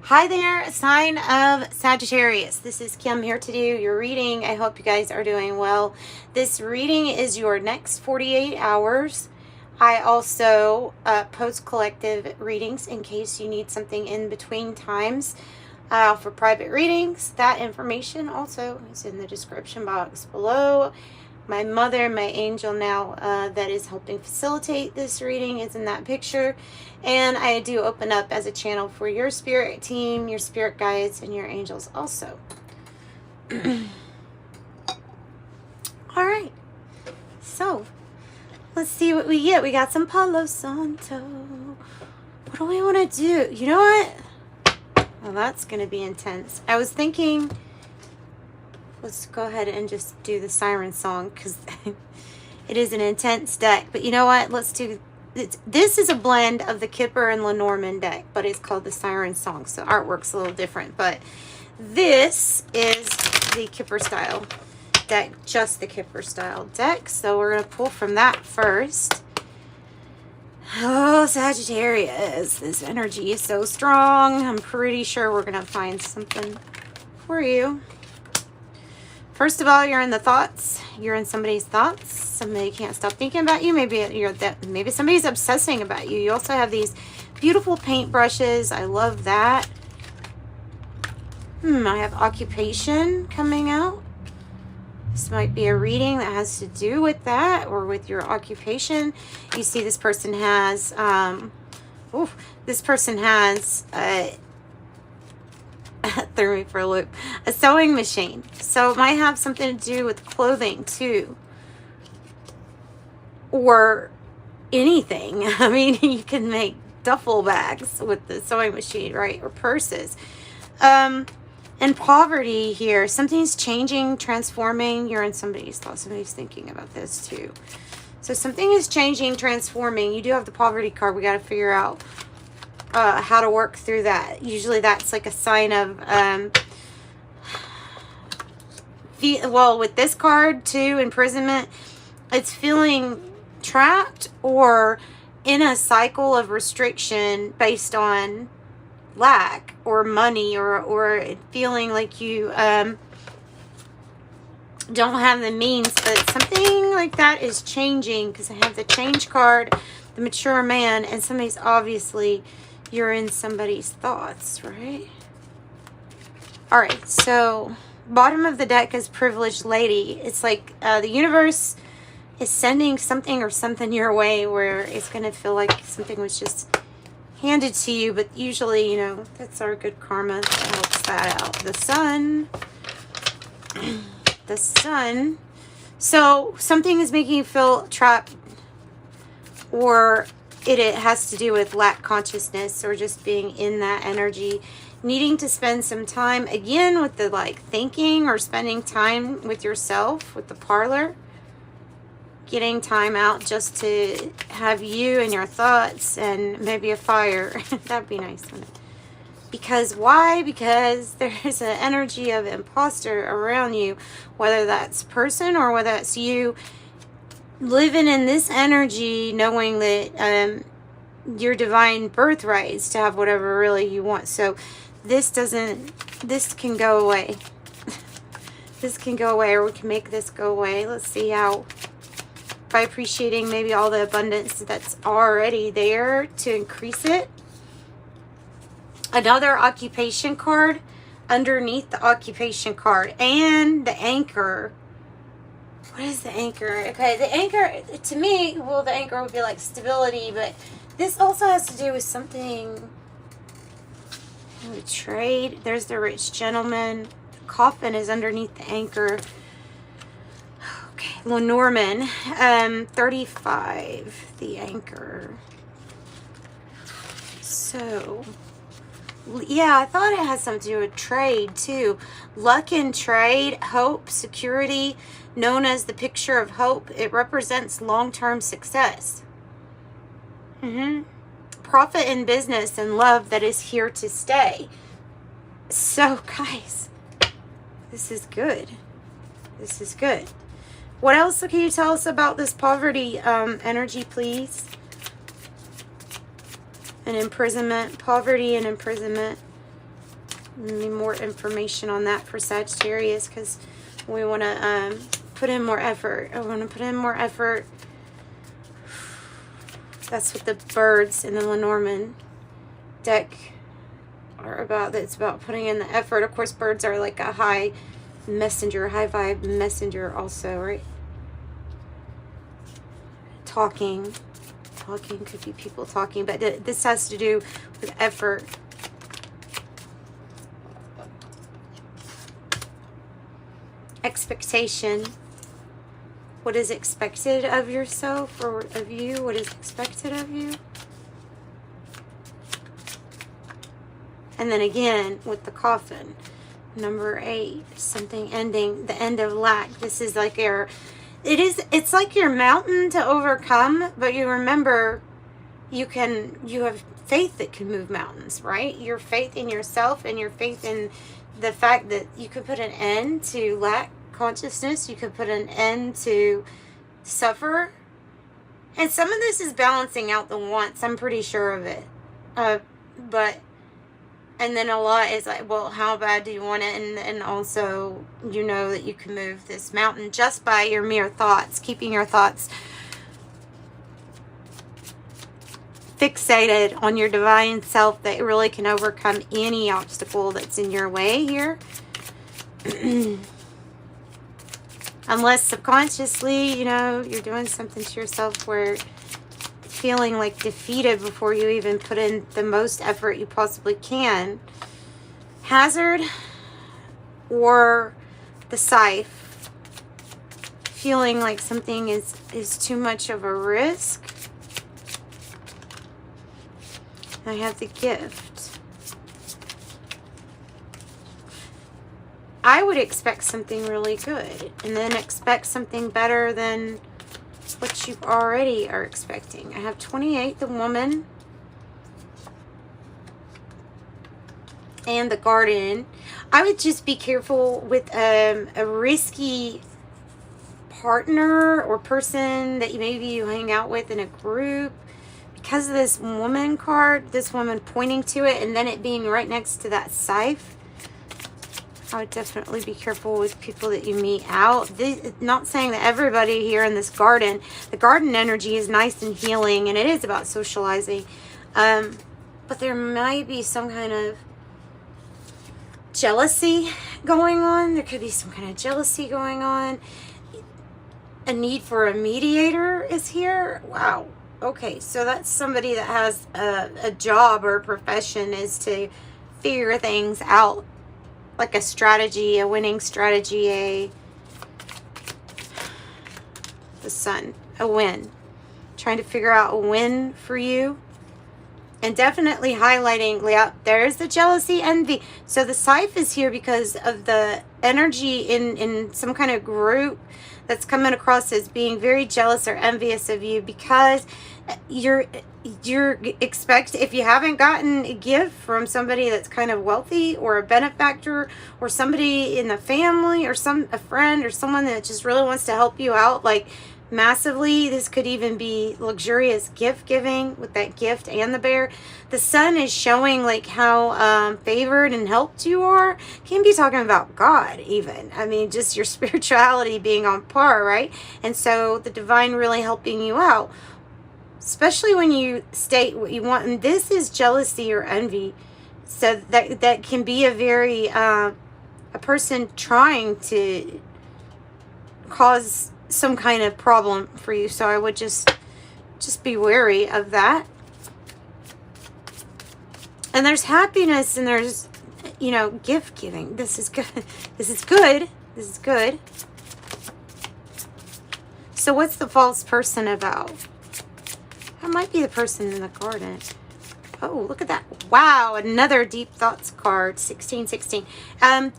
Hi there, sign of Sagittarius. This is Kim here to do your reading. I hope you guys are doing well. This reading is your next 48 hours. I also post collective readings in case you need something in between times. I offer private readings. That information also is in the description box below. My mother, my angel now that is helping facilitate this reading, is in that picture. And I do open up as a channel for your spirit team, your spirit guides, and your angels also. All right. So, let's see what we get. We got some Palo Santo. What do we want to do? You know what? Well, that's going to be intense. I was thinking, let's go ahead and just do the siren song because it is an intense deck. But you know what? Let's do this. Is a blend of the Kipper and Lenormand deck, but it's called the siren song. So artwork's a little different. But this is the Kipper style deck, just the Kipper style deck. So we're going to pull from that first. Oh, Sagittarius, this energy is so strong. I'm pretty sure we're going to find something for you. First of all, you're in the thoughts. You're in somebody's thoughts. Somebody can't stop thinking about you. Maybe somebody's obsessing about you. You also have these beautiful paint brushes. I love that. I have occupation coming out. This might be a reading that has to do with that or with your occupation. You see this person has, threw me for a loop, a sewing machine. So it might have something to do with clothing too. Or anything. I mean, you can make duffel bags with the sewing machine, right? Or purses. And poverty here. Something's changing, transforming. You're in somebody's thoughts. Somebody's thinking about this too. So something is changing, transforming. You do have the poverty card. We got to figure out how to work through that. Usually that's like a sign of, well, with this card too, imprisonment, it's feeling trapped or in a cycle of restriction based on lack or money or feeling like you don't have the means, but something like that is changing because I have the change card, the mature man, and somebody's obviously, you're in somebody's thoughts, right? All right, so bottom of the deck is privileged lady. It's like the universe is sending something or something your way where it's going to feel like something was just handed to you, but usually, you know, that's our good karma that helps that out. The sun. The sun. So something is making you feel trapped, or it has to do with lack consciousness or just being in that energy, needing to spend some time again with the like thinking or spending time with yourself, with the parlor, getting time out just to have you and your thoughts and maybe a fire. That'd be nice, wouldn't it? Because why? Because there's an energy of imposter around you, whether that's person or whether it's you living in this energy, knowing that your divine birthright is to have whatever really you want. So this can go away. This can go away, or we can make this go away. Let's see how. By appreciating maybe all the abundance that's already there to increase it. Another occupation card underneath the occupation card, and the anchor. What is the anchor? Okay, the anchor, to me, well, the anchor would be like stability, but this also has to do with something. Trade. There's the rich gentleman. The coffin is underneath the anchor. Okay, Lenormand, 35, the anchor. So, yeah, I thought it had something to do with trade too. Luck in trade, hope, security, known as the picture of hope. It represents long-term success. Profit in business and love that is here to stay. So, guys, this is good. This is good. What else can you tell us about this poverty energy, please? And imprisonment, poverty and imprisonment. Need more information on that for Sagittarius, because we want to put in more effort. I want to put in more effort. That's what the birds in the Lenormand deck are about. It's about putting in the effort. Of course, birds are like a high messenger, high vibe messenger also, right? Talking could be people talking, but this has to do with effort. Expectation. What is expected of yourself or of you? What is expected of you? And then again with the coffin, number 8, something ending, the end of lack. This is like it's like your mountain to overcome, but you remember you have faith that can move mountains, right? Your faith in yourself and your faith in the fact that you could put an end to lack consciousness. You could put an end to suffer. And some of this is balancing out the wants. I'm pretty sure of it. And then a lot is like, well, how bad do you want it? And also, you know that you can move this mountain just by your mere thoughts, keeping your thoughts fixated on your divine self, that really can overcome any obstacle that's in your way here. Unless subconsciously, you know, you're doing something to yourself where feeling like defeated before you even put in the most effort you possibly can. Hazard or the scythe. Feeling like something is too much of a risk. I have the gift. I would expect something really good and then expect something better than what you already are expecting. I have 28, the woman, and the garden. I would just be careful with a risky partner or person that maybe you hang out with in a group. Because of this woman card, this woman pointing to it, and then it being right next to that scythe, I would definitely be careful with people that you meet out. Not saying that everybody here in this garden, the garden energy is nice and healing, and it is about socializing. But there might be some kind of jealousy going on. There could be some kind of jealousy going on. A need for a mediator is here. Wow. Okay, so that's somebody that has a job or a profession is to figure things out. Like a strategy, a winning strategy, the sun, a win. Trying to figure out a win for you. And definitely highlighting, yeah, there's the jealousy, envy. So the scythe is here because of the energy in some kind of group that's coming across as being very jealous or envious of you, because you're if you haven't gotten a gift from somebody that's kind of wealthy or a benefactor or somebody in the family or a friend or someone that just really wants to help you out, like massively. This could even be luxurious gift giving with that gift and the bear. The sun is showing like how favored and helped you are. Can be talking about God even. I mean, just your spirituality being on par, right? And so the divine really helping you out, especially when you state what you want. And this is jealousy or envy. So that can be a very a person trying to cause some kind of problem for you. So I would just be wary of that. And there's happiness and there's, you know, gift giving. This is good. This is good. This is good. So what's the false person about? That might be the person in the garden. Oh, look at that. Wow, another Deep Thoughts card, 1616.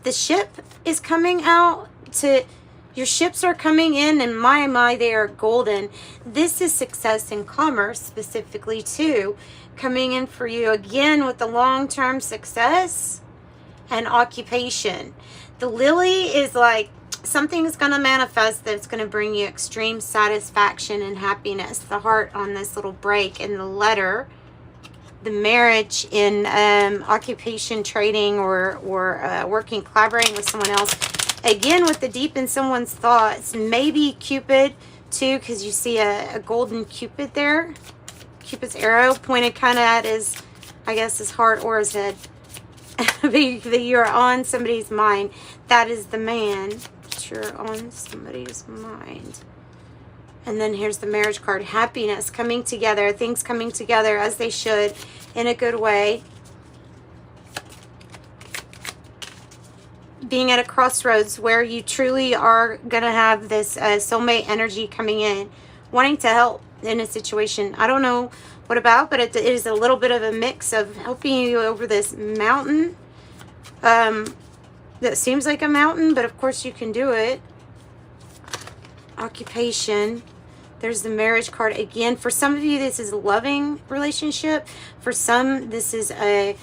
The ship is coming out to... Your ships are coming in, and my, they are golden. This is success in commerce, specifically, too. Coming in for you, again, with the long-term success and occupation. The lily is like something is going to manifest that's going to bring you extreme satisfaction and happiness. The heart on this little break, and the letter the marriage in occupation, trading, or working, collaborating with someone else. Again, with the deep in someone's thoughts, maybe Cupid too, because you see a golden Cupid there. Cupid's arrow pointed kind of at his, I guess, his heart or his head. But you're on somebody's mind. That is the man. You're on somebody's mind. And then here's the marriage card. Happiness, coming together, things coming together as they should, in a good way. Being at a crossroads where you truly are going to have this soulmate energy coming in, wanting to help in a situation. I don't know what about, but it is a little bit of a mix of helping you over this mountain. That seems like a mountain, but of course you can do it. Occupation. There's the marriage card again. For some of you, this is a loving relationship. For some, this is a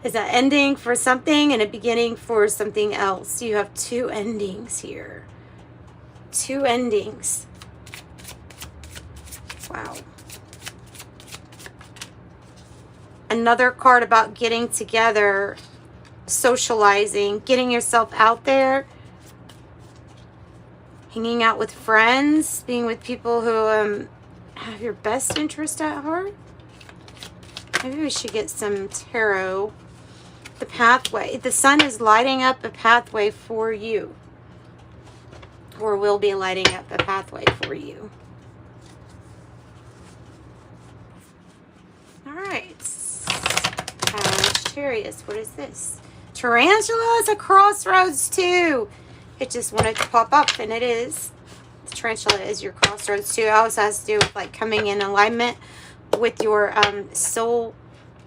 is an ending for something and a beginning for something else. You have two endings here. Two endings. Wow. Another card about getting together, socializing, getting yourself out there, hanging out with friends, being with people who have your best interest at heart. Maybe we should get some tarot. The pathway. The sun is lighting up a pathway for you. Or will be lighting up a pathway for you. Alright. Sagittarius. What is this? Tarantula is a crossroads too. It just wanted to pop up, and it is. The tarantula is your crossroads too. It also has to do with like coming in alignment with your soul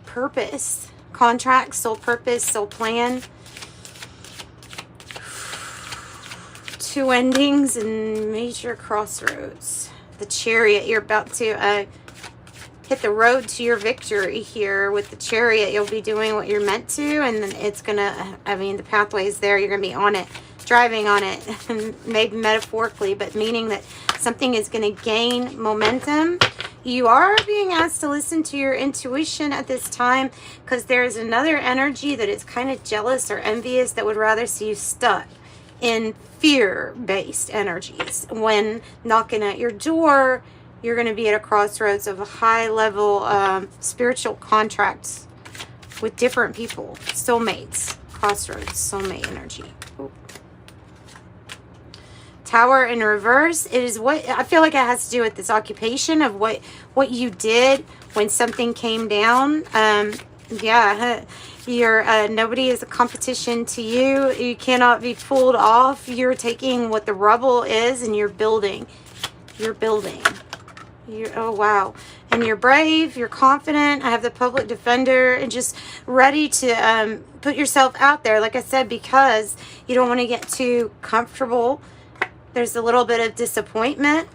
purpose, contract, soul purpose, soul plan. Two endings and major crossroads. The Chariot, you're about to hit the road to your victory here with the Chariot. You'll be doing what you're meant to, and then it's gonna, I mean, the pathway is there. You're gonna be on it, driving on it, maybe metaphorically, but meaning that something is gonna gain momentum. You are being asked to listen to your intuition at this time, because there is another energy that is kind of jealous or envious that would rather see you stuck in fear-based energies. When knocking at your door, you're going to be at a crossroads of a high-level spiritual contracts with different people. Soulmates. Crossroads. Soulmate energy. Ooh. Tower in reverse. It is what I feel like it has to do with this occupation of what you did when something came down. Yeah, you're nobody is a competition to you. You cannot be pulled off. You're taking what the rubble is and you're building. You're building. Oh wow. And you're brave, you're confident. I have the public defender and just ready to put yourself out there, like I said, because you don't want to get too comfortable. There's a little bit of disappointment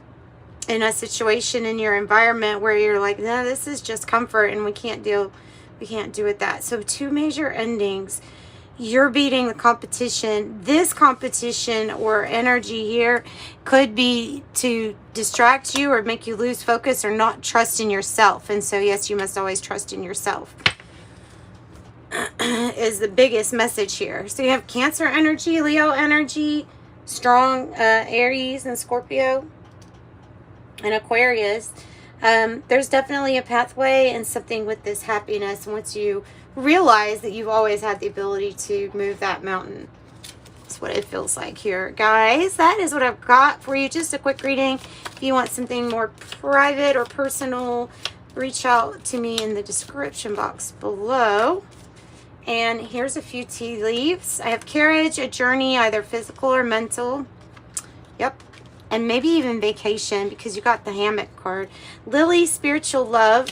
in a situation in your environment where you're like, no, this is just comfort and we can't do with that. So two major endings. You're beating the competition. This competition or energy here could be to distract you or make you lose focus or not trust in yourself. And so, yes, you must always trust in yourself is the biggest message here. So you have Cancer energy, Leo energy, strong Aries and Scorpio and Aquarius. There's definitely a pathway and something with this happiness once you realize that you've always had the ability to move that mountain. That's what it feels like here, guys. That is what I've got for you. Just a quick reading. If you want something more private or personal, reach out to me in the description box below. And here's a few tea leaves. I have carriage, a journey, either physical or mental. Yep. And maybe even vacation, because you got the hammock card. Lily, spiritual love.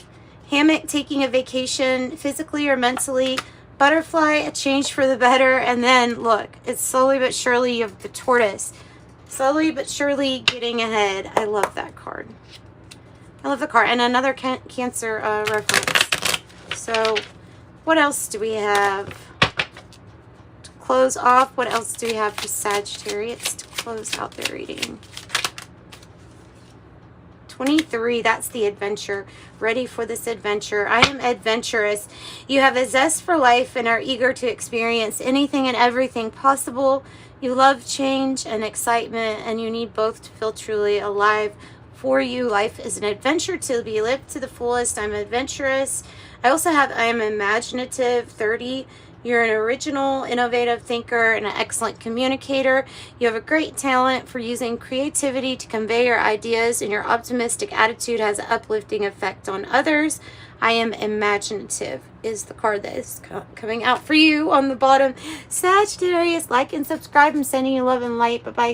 Hammock, taking a vacation, physically or mentally. Butterfly, a change for the better. And then, look, it's slowly but surely, you have the tortoise. Slowly but surely getting ahead. I love that card. I love the card. And another Cancer reference. So, what else do we have? To close off, what else do we have for Sagittarius to close out their reading? 23, that's the adventure. Ready for this adventure. I am adventurous. You have a zest for life and are eager to experience anything and everything possible. You love change and excitement, and you need both to feel truly alive. For you, life is an adventure to be lived to the fullest. I'm adventurous. I also have I am imaginative, 30. You're an original, innovative thinker and an excellent communicator. You have a great talent for using creativity to convey your ideas, and your optimistic attitude has an uplifting effect on others. I am imaginative is the card that is coming out for you on the bottom. Sagittarius, like and subscribe. I'm sending you love and light. Bye-bye.